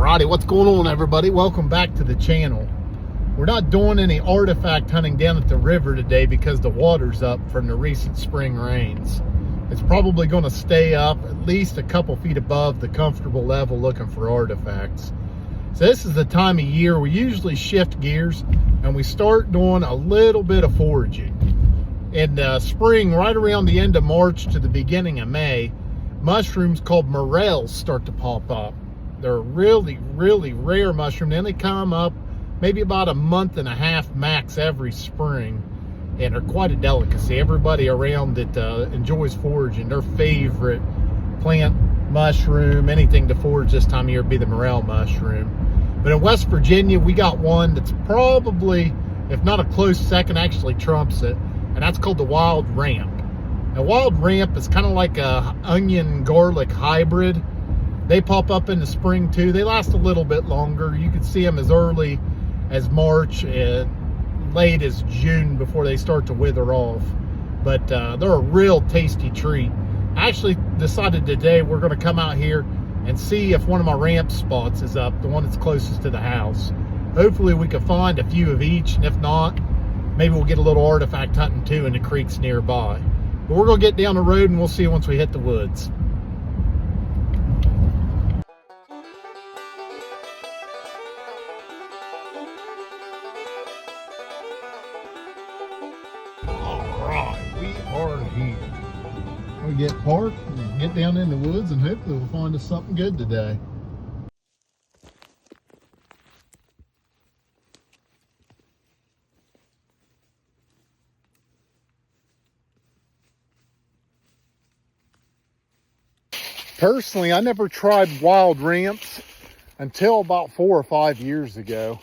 Alrighty, what's going on, everybody? Welcome back to the channel. We're not doing any artifact hunting down at the river today because the water's up from the recent spring rains. It's probably going to stay up at least a couple feet above the comfortable level looking for artifacts. So this is the time of year we usually shift gears and we start doing a little bit of foraging. In the spring, right around the end of March to the beginning of May, mushrooms called morels start to pop up. They're a really rare mushroom. Then they come up maybe about a month and a half max every spring, and they're quite a delicacy. Everybody around that enjoys foraging, their favorite plant mushroom, anything to forage this time of year, would be the morel mushroom. But in West Virginia, we got one that's probably, if not a close second, actually trumps it, and that's called the wild ramp. Now, wild ramp is kind of like a onion garlic hybrid. They pop up in the spring too. They last a little bit longer. You can see them as early as March and late as June before they start to wither off. But they're a real tasty treat. I actually decided today we're going to come out here and see if one of my ramp spots is up, the one that's closest to the house. Hopefully we can find a few of each, and if not, maybe we'll get a little artifact hunting too in the creeks nearby. But we're going to get down the road and we'll see once we hit the woods. We get parked and get down in the woods, and hopefully we'll find us something good today. Personally, I never tried wild ramps until about 4 or 5 years ago.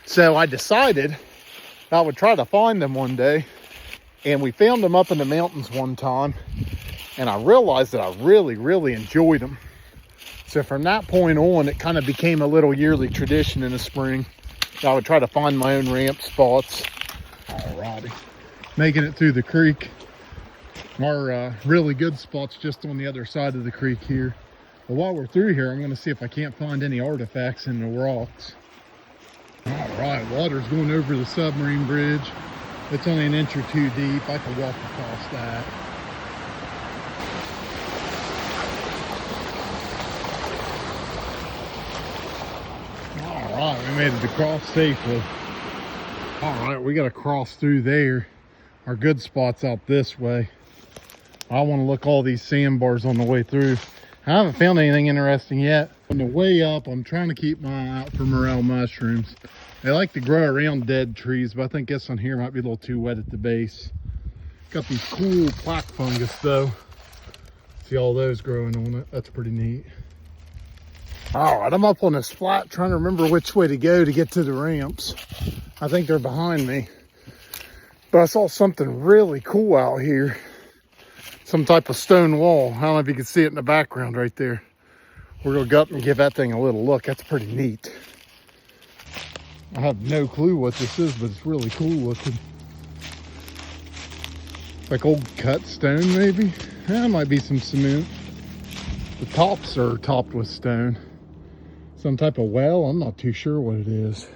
So I decided I would try to find them one day. And we found them up in the mountains one time, and I realized that I really enjoyed them. So from that point on, it kind of became a little yearly tradition in the spring. I would try to find my own ramp spots. Alrighty, making it through the creek. Our really good spot's just on the other side of the creek here. But while we're through here, I'm going to see if I can't find any artifacts in the rocks. Alright, water's going over the submarine bridge. It's only an inch or two deep. I can walk across that. All right, we made it across safely. All right, we got to cross through there. Our good spot's out this way. I want to look all these sandbars on the way through. I haven't found anything interesting yet. On the way up, I'm trying to keep my eye out for morel mushrooms. They like to grow around dead trees, but I think this one here might be a little too wet at the base. Got these cool plaque fungus though. See all those growing on it. That's pretty neat. All right, I'm up on this flat trying to remember which way to go to get to the ramps. I think they're behind me. But I saw something really cool out here. Some type of stone wall. I don't know if you can see it in the background right there. We're gonna go up and give that thing a little look. That's pretty neat. I have no clue what this is, but it's really cool looking. It's like old cut stone, maybe? That might be some cement. The tops are topped with stone. Some type of well, I'm not too sure what it is.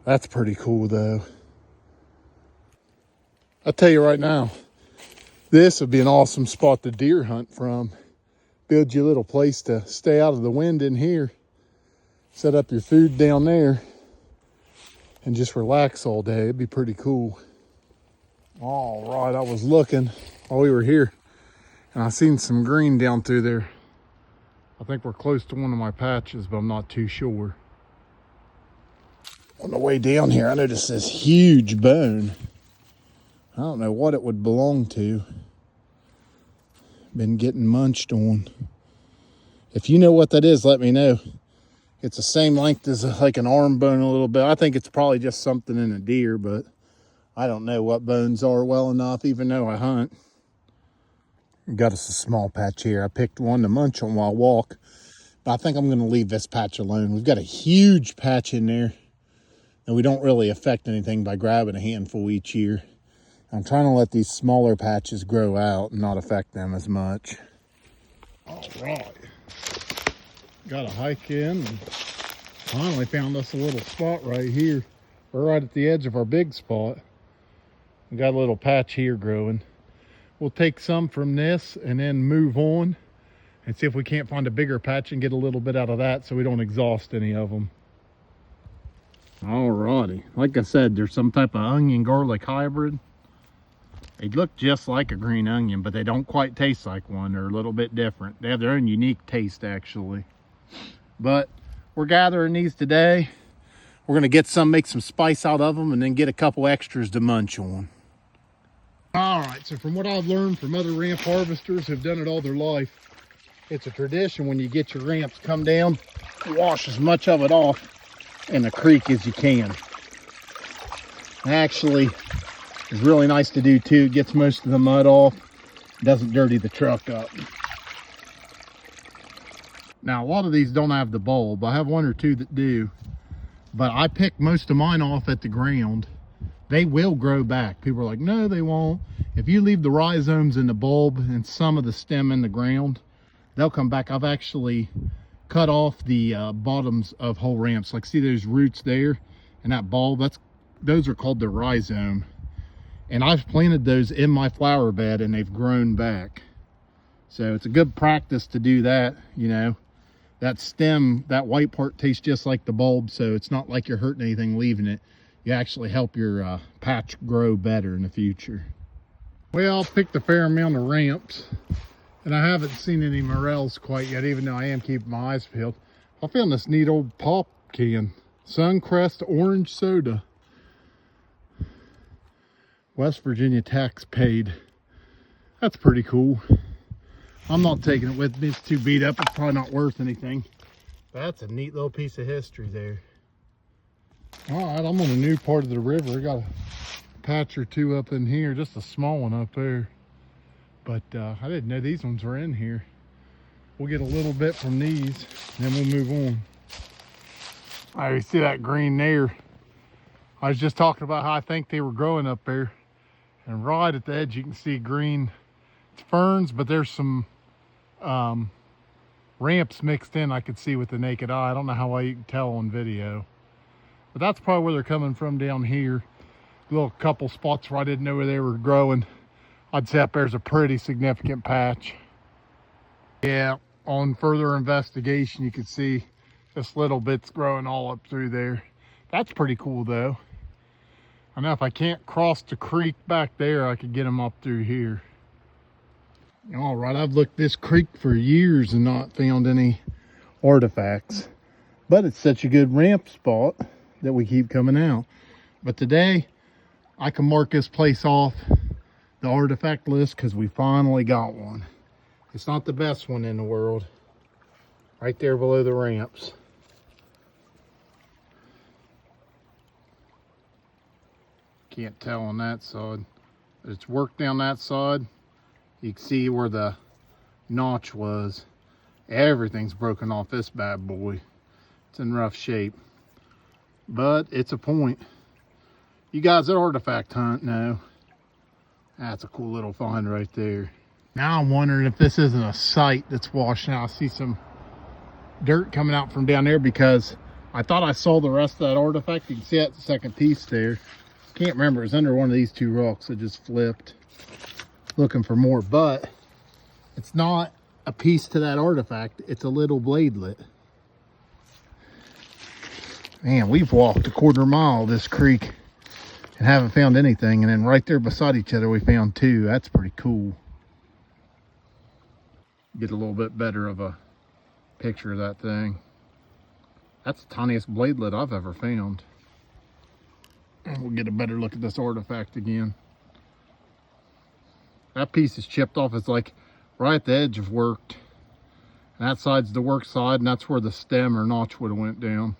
That's pretty cool though. I'll tell you right now, this would be an awesome spot to deer hunt from. Build you a little place to stay out of the wind in here. Set up your food down there and just relax all day. It'd be pretty cool. All right, I was looking while we were here and I seen some green down through there. I think we're close to one of my patches, but I'm not too sure. On the way down here, I noticed this huge bone. I don't know what it would belong to. Been getting munched on. If you know what that is, let me know. It's the same length as like an arm bone a little bit. I think it's probably just something in a deer, but I don't know what bones are well enough, even though I hunt. Got us a small patch here. I picked one to munch on while I walk, but I think I'm going to leave this patch alone. We've got a huge patch in there, and we don't really affect anything by grabbing a handful each year. I'm trying to let these smaller patches grow out and not affect them as much. All right. Got a hike in and finally found us a little spot right here. We're right at the edge of our big spot. We got a little patch here growing. We'll take some from this and then move on and see if we can't find a bigger patch and get a little bit out of that so we don't exhaust any of them. Alrighty, like I said, there's some type of onion garlic hybrid. They look just like a green onion, but they don't quite taste like one. They're a little bit different. They have their own unique taste, actually. But we're gathering these today. We're gonna get some, make some spice out of them, and then get a couple extras to munch on. All right, so from what I've learned from other ramp harvesters who've done it all their life, it's a tradition when you get your ramps, come down, wash as much of it off in the creek as you can. Actually, it's really nice to do too. It gets most of the mud off. It doesn't dirty the truck up. Now, a lot of these don't have the bulb. I have one or two that do, but I pick most of mine off at the ground. They will grow back. People are like, no, they won't. If you leave the rhizomes in the bulb and some of the stem in the ground, they'll come back. I've actually cut off the bottoms of whole ramps. Like, see those roots there and that bulb? Those are called the rhizome. And I've planted those in my flower bed and they've grown back. So it's a good practice to do that. You know, that stem, that white part tastes just like the bulb, so it's not like you're hurting anything leaving it. You actually help your patch grow better in the future. Well, I've picked a fair amount of ramps, and I haven't seen any morels quite yet, even though I am keeping my eyes peeled. I found this neat old pop can, Suncrest orange soda. West Virginia tax paid. That's pretty cool. I'm not taking it with me. It's too beat up. It's probably not worth anything. That's a neat little piece of history there. All right, I'm on a new part of the river. I got a patch or two up in here, just a small one up there. But I didn't know these ones were in here. We'll get a little bit from these, and then we'll move on. All right, you see that green there? I was just talking about how I think they were growing up there. And right at the edge, you can see green. It's ferns, but there's some ramps mixed in I could see with the naked eye. I don't know how well you can tell on video. But that's probably where they're coming from down here. A little couple spots where I didn't know where they were growing. I'd say up there's a pretty significant patch. Yeah, on further investigation, you can see this little bit's growing all up through there. That's pretty cool though. I know if I can't cross the creek back there, I could get them up through here. All right, I've looked this creek for years and not found any artifacts, but it's such a good ramp spot that we keep coming out. But today I can mark this place off the artifact list because we finally got one. It's not the best one in the world. Right there below the ramps. Can't tell on that side. It's worked down that side. You can see where the notch was. Everything's broken off this bad boy. It's in rough shape. But it's a point. You guys that artifact hunt know. That's a cool little find right there. Now I'm wondering if this isn't a site that's washing out. I see some dirt coming out from down there because I thought I saw the rest of that artifact. You can see that second piece there. Can't remember. It was under one of these two rocks. I just flipped looking for more, but it's not a piece to that artifact. It's a little bladelet. Man, we've walked a quarter mile this creek and haven't found anything, and then right there beside each other we found two. That's pretty cool. Get a little bit better of a picture of that thing. That's the tiniest bladelet I've ever found. And we'll get a better look at this artifact again. That piece is chipped off. It's like right at the edge of worked. And that side's the work side, and that's where the stem or notch would have went down.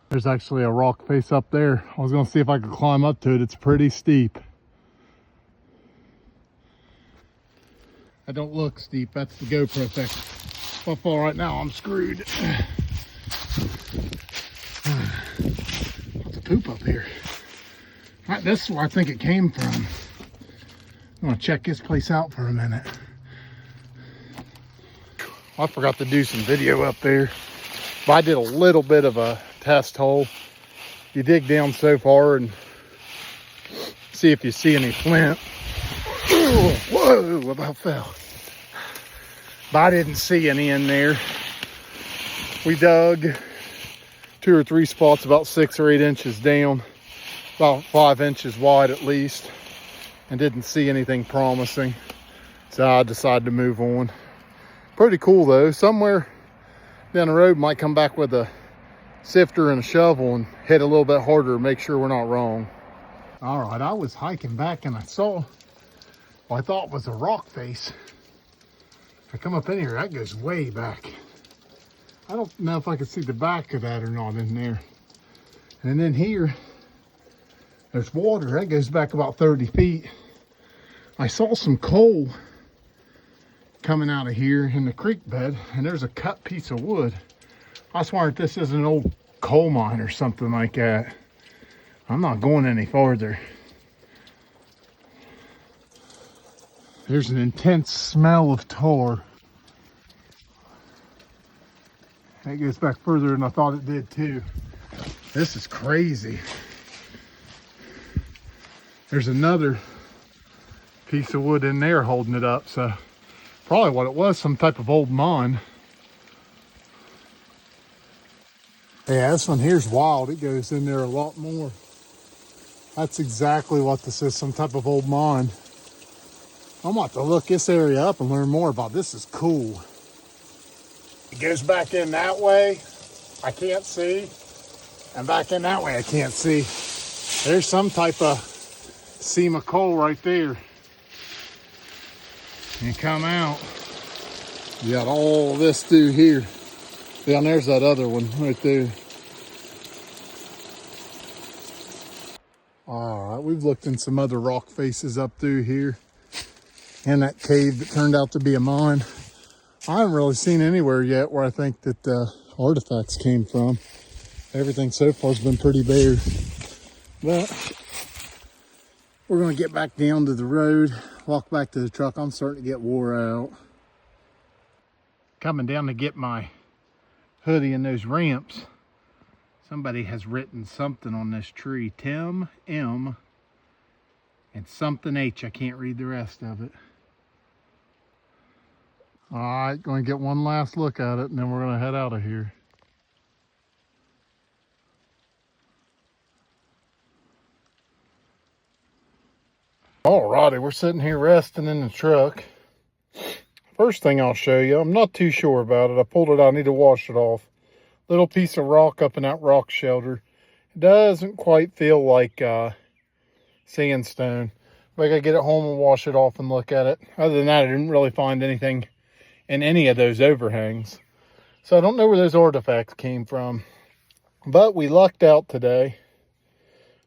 There's actually a rock face up there. I was gonna see if I could climb up to it. It's pretty steep. That don't look steep. That's the GoPro effect. If I fall right now, I'm screwed. Lots of poop up here. All right, this is where I think it came from. I'm gonna check this place out for a minute. I forgot to do some video up there. But I did a little bit of a test hole. You dig down so far and see if you see any flint. Ooh, whoa, about fell. But I didn't see any in there. We dug 2 or 3 spots about 6 or 8 inches down, about 5 inches wide at least, and didn't see anything promising. So I decided to move on. Pretty cool though. Somewhere down the road might come back with a sifter and a shovel and hit a little bit harder to make sure we're not wrong. All right, I was hiking back and I saw what I thought was a rock face. If I come up in here, that goes way back. I don't know if I can see the back of that or not in there. And then here, there's water. That goes back about 30 feet. I saw some coal coming out of here in the creek bed, and there's a cut piece of wood. I swear this is an old coal mine or something like that. I'm not going any farther. There's an intense smell of tar. That goes back further than I thought it did too. This is crazy. There's another piece of wood in there holding it up, so probably what it was, some type of old mine. Yeah, this one here's wild. It goes in there a lot more. That's exactly what this is, some type of old mine. I'm about to look this area up and learn more about this. Is cool. It goes back in that way, I can't see, and back in that way I can't see. There's some type of seam of coal right there. You come out, you got all this through here. Down there's that other one right there. All right, we've looked in some other rock faces up through here and that cave that turned out to be a mine. I haven't really seen anywhere yet where I think that artifacts came from. Everything so far has been pretty bare. But we're gonna get back down to the road, walk back to the truck. I'm starting to get wore out. Coming down to get my hoodie and those ramps. Somebody has written something on this tree. Tim M and something H. I can't read the rest of it. All right, going to get one last look at it and then we're going to head out of here. Alrighty, we're sitting here resting in the truck. First thing I'll show you, I'm not too sure about it. I pulled it out, I need to wash it off. Little piece of rock up in that rock shelter. It doesn't quite feel like sandstone. But I gotta get it home and wash it off and look at it. Other than that, I didn't really find anything in any of those overhangs. So I don't know where those artifacts came from. But we lucked out today.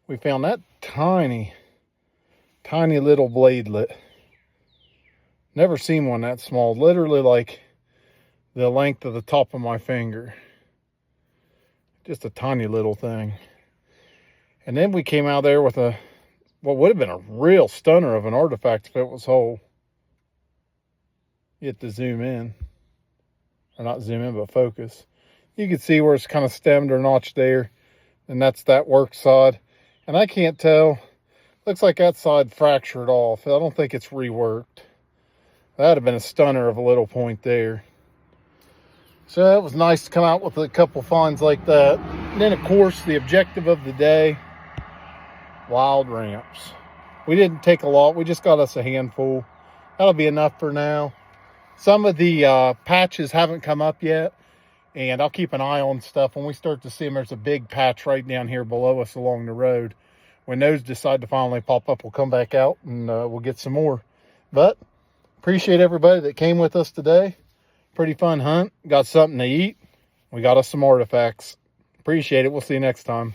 We found that tiny little bladelet. Never seen one that small. Literally like the length of the top of my finger. Just a tiny little thing. And then we came out there with what would have been a real stunner of an artifact if it was whole. You have to zoom in. Or not zoom in, but focus. You can see where it's kind of stemmed or notched there. And that's that work side. And I can't tell. Looks like that side fractured off. I don't think it's reworked. That would have been a stunner of a little point there. So it was nice to come out with a couple finds like that. And then, of course, the objective of the day, wild ramps. We didn't take a lot. We just got us a handful. That'll be enough for now. Some of the patches haven't come up yet. And I'll keep an eye on stuff. When we start to see them, there's a big patch right down here below us along the road. When those decide to finally pop up, we'll come back out and we'll get some more. But appreciate everybody that came with us today. Pretty fun hunt. Got something to eat. We got us some artifacts. Appreciate it. We'll see you next time.